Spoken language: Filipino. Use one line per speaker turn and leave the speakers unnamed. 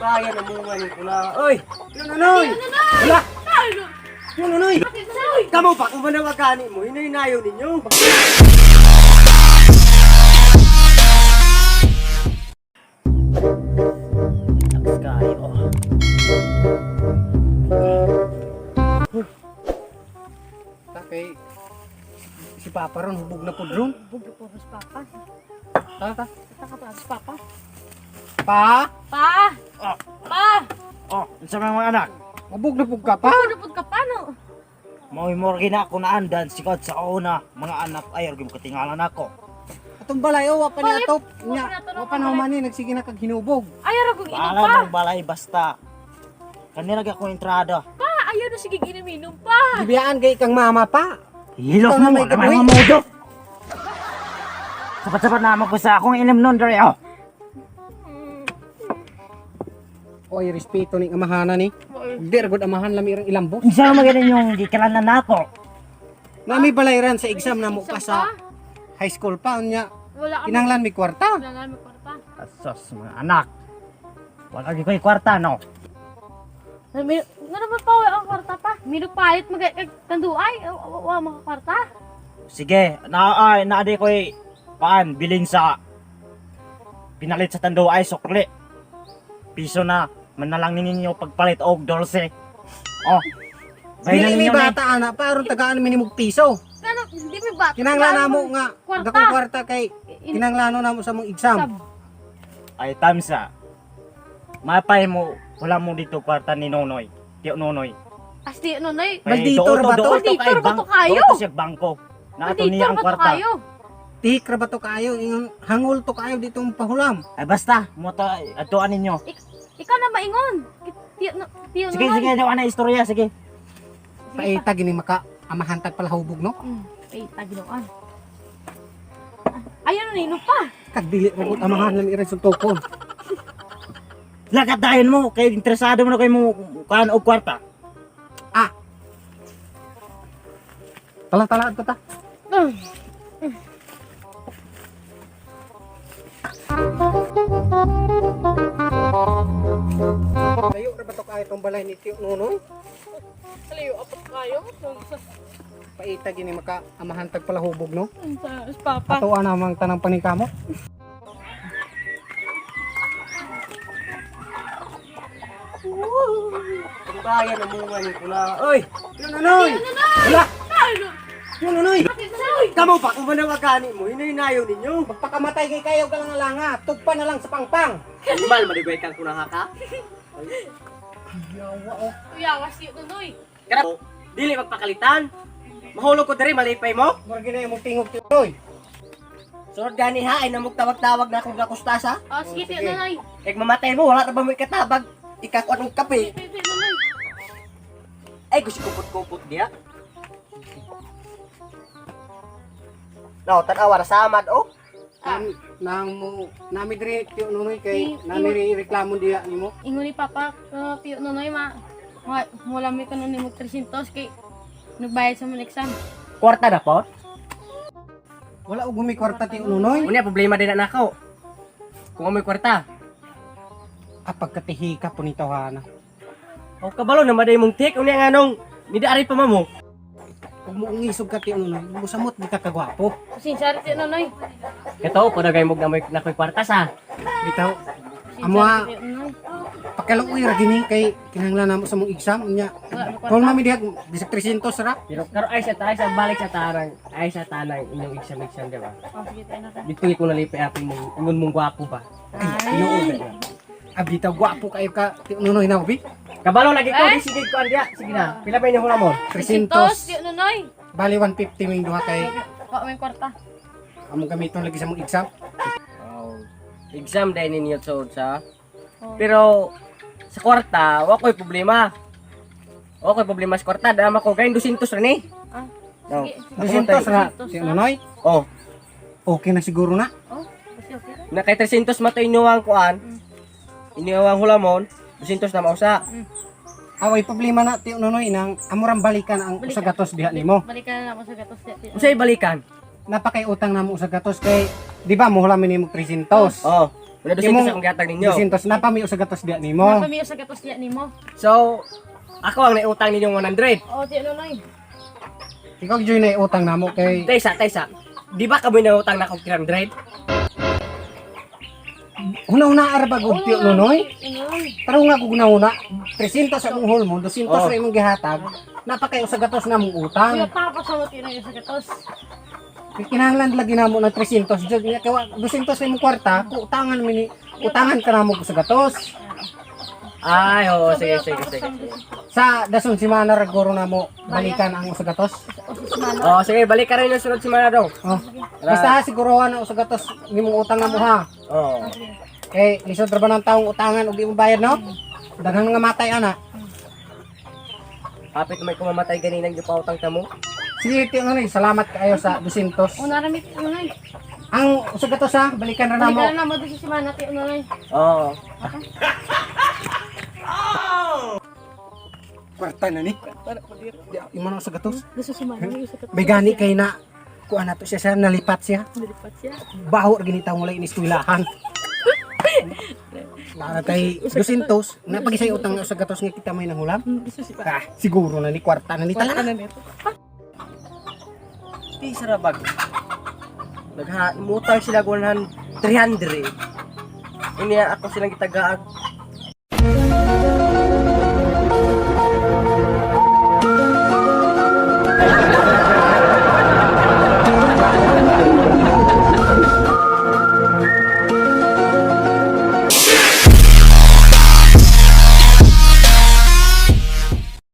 Bayan ang mga ni pula. Oy, yun Nonoy. Wala. Yun Nonoy. Kamu pa kung manawagani mo, hinay-hinayo ninyo. Tapos kayo. Takay si Papa ron hubog na pud ron.
Hubog na po si Papa.
Ta.
Taka pa si Papa.
Pa.
Pa!
Oh,
Pa!
oh, sa mga anak. Hubog na pud ka pa.
Ano po ka paano?
Mao morgi na ako naandan sikod sa una mga anak ayaw gyud katingalan ako.
Atong balay o wa pa ni atop.
Wa
Nya,
pa nato
wa pa na humani nagsige na kag hinubog.
Ayaw ra kong inom
Bahala
pa.
ng balay basta. Kanila ako entrada.
Pa! Ayaw na sige inom pa.
Gibiyaan kay kang mama pa.
Hilos
Ikaw
mo
na may
na may
gabuhi.
mamudo. Sapat-sapat na ko sa akong ilim nun dere oh.
Oy, respeto ni amahana ni. Dir gud amahan lami irang ilambo.
Isa magaling yung gikalanan nako.
Nami balay ran sa exam na mo
Exam
pa sa high school pa nya.
Wala kami.
Kinanglan mi kwarta.
Wala kami kwarta.
Asos mga anak. Wala gyud ko'y kwarta no.
Nga naman pa ang kwarta pa. Minupayat magkanduay. Wa mga kwarta.
Sige, naadi ko'y paan bilin sa pinalit sa tando ay sukli. Piso na manalang ninyo pagpalit og 12. Oh.
Dili
Bayanan
mi
ninyo na.
bata ana pa aron tagaan mi nimog piso.
Ano, hindi may bata.
Kinanglan namo nga
Kwarta.
dakong kwarta kay kinanglan namo sa mong exam.
Ay tamsa. Mapay mo wala mo dito kwarta ni Nonoy. Tiyo Nonoy.
Asti, ano na eh.
Maldito ra ba to?
Maldito ra ba to kayo?
Doon siya bangko. Naato niya ang kwarta.
kayo.
Tik ra ba to kayo ingon hangul to kayo ditong pahulam.
Ay basta, mo ta atuan ninyo.
Ikaw na maingon. Tiyo
Sige, sige, daw na istorya, sige.
Paita gini maka amahantag pala hubog no.
Ay, taginoan. Ayun na inom pa.
Kag dili ra gud amahan lami irang suntokon.
Lagat dayon mo kay interesado mo na kay mo kan og kwarta.
Talang-talaan ko ta. Layo ra ba to kayo tong balay ni Tiyo Nonoy?
Kalayo, apat kayo.
Paita gini maka amahantag pala hubog no.
Sa papa.
Atuan namang tanang paningkamo. Bayan ang mga ni pula. Oy, Tiyo Nonoy. Wala. Tiyo Nonoy. Kamu pa kung manawagani mo, hinay-hinayo ninyo. Magpakamatay kay kayo ka lang nga, tugpa na lang sa pangpang.
Animal, maligway kang kunang haka.
Yawa oh.
Uyawas tiyo tunoy.
Kaya, dili magpakalitan. Mahulog ko diri, malipay mo.
Murag na yung tingog Tiyo Nonoy.
Sunod gani ha, ay namog tawag-tawag na akong nakustasa.
Oh, sige tiyo tunoy.
Kaya mamatay mo, wala na ba mo ikatabag? Ikakuan ng kape.
Tiyo tunoy.
Ay, gusto kupot-kupot niya. No, tanawa na samad, oh.
Nang mo nami diri Tiyo Nonoy kay
Ni-
nami reklamo diya nimo.
Ingon ni papa, tiyo tunoy wala may kanon ni mo 300 kay nagbayad sa mga exam.
Kwarta na po.
Wala og gumi kwarta Tiyo Nonoy.
Unya, problema din na nako. Kung may kwarta.
Pagkatihi ka po ni tawhana.
O kabalo na maday mong tik, unya nga nung nidaari pa mamo.
Kung mo ngisog ka Tiyo Nonoy, musamot di ka kagwapo.
Sinsar tiyo tunoy.
Ito, padagay mo na may kwarta sa.
Bitaw,
Sinsar
Amo,
tiyo tunoy.
pakiluoy ra gini kay kinahanglan namo sa mong exam unya. Kung mami diha bisag 300 ra.
Pero karo ay sa tayo sa balik sa tarang, ay sa tanang inyong exam, di ba?
Oh, sige tayo na ta.
Dito ko nalipay apin mong, ingon mong gwapo ba?
Ay.
Bitaw gwapo kayo ka Tiyo Nonoy na ubi.
Kabalo lagi ko, di sige ko andiya. Sige na, pila ba inyong hula mo?
300
300.
tiyo tunoy.
Bali 150 ming duha kay
Wa may kwarta.
among gamiton lagi sa mong exam.
Exam dahil ninyo sa
Oh.
pero sa kwarta, wa ko'y problema. Wa ko'y problema sa kwarta, dama ko gayon 200 rin eh.
Ah,
No.
sige.
200 ra Tiyo Nonoy.
Oh,
Okay na siguro na.
Oh, kasi okay.
na kay 300 mato inyong kuan. Inyong hulamon, 200 na mausa.
Away problema na Tiyo Nonoy nang amurang balikan ang
Balikan.
usa gatos diha nimo.
Balikan na ako sa gatos tiyo.
Unsay balikan?
Napakay utang namo usa gatos kay di ba mo hulamin nimo 300.
Oh, Wala 200 akong gihatag ninyo.
200 na pami sa gatos diya nimo.
Napamiyo sa gatos niya nimo.
So, ako ang naiutang ninyong 100.
O, di ano noy.
Ikaw join na utang namo kay
Taysa. Di ba kami nautang na akong 300?
una arabag og tiyo nonoy.
Noy.
Taro nga kung una 300 sa mong hol mo, 200
Oh.
ra imong gihatag. Napakayo sa gatos na mong utang.
Kuya tapos sa mati na sa gatos.
Kinahanglan lagi namo ng 300 jud niya kay 200 sa imong kwarta, utangan ka namo sa gatos.
Ay, oo, sige.
Sa dason si mana raguro namo balikan ang sa gatos.
O si Simana.
Oh, sige, balik ka rin yung sunod semana daw.
Oh. Basta siguruhan na sa gatos nimong utang namo ha.
Oo.
Kay lisod ra ba ng taong utangan ug di mo bayad no? Daghang nga matay ana.
Kapit may kumamatay ganinang gipautang ka mo.
Sige, tiyo nonoy, salamat kayo sa 200.
O, naramit noy.
Ang sa gatos ha, balikan ra namo.
Balikan na mo si Simana ti noy.
Oo.
Kwarta na ni. Imano sa gatos.
Gusto si Simana sa gatos.
May gani kay na kuan nato siya nalipat siya.
Nalipat siya.
Baho ra ginitaw mo lang iniskwelahan. Para kay 200, napagisay utang sa gatos nga kita may nangulam.
Gusto si
Ah, siguro na ni kwarta na ni talaga.
Di sarabag. Nagha mutang sila 300. Ini ako silang gitagaag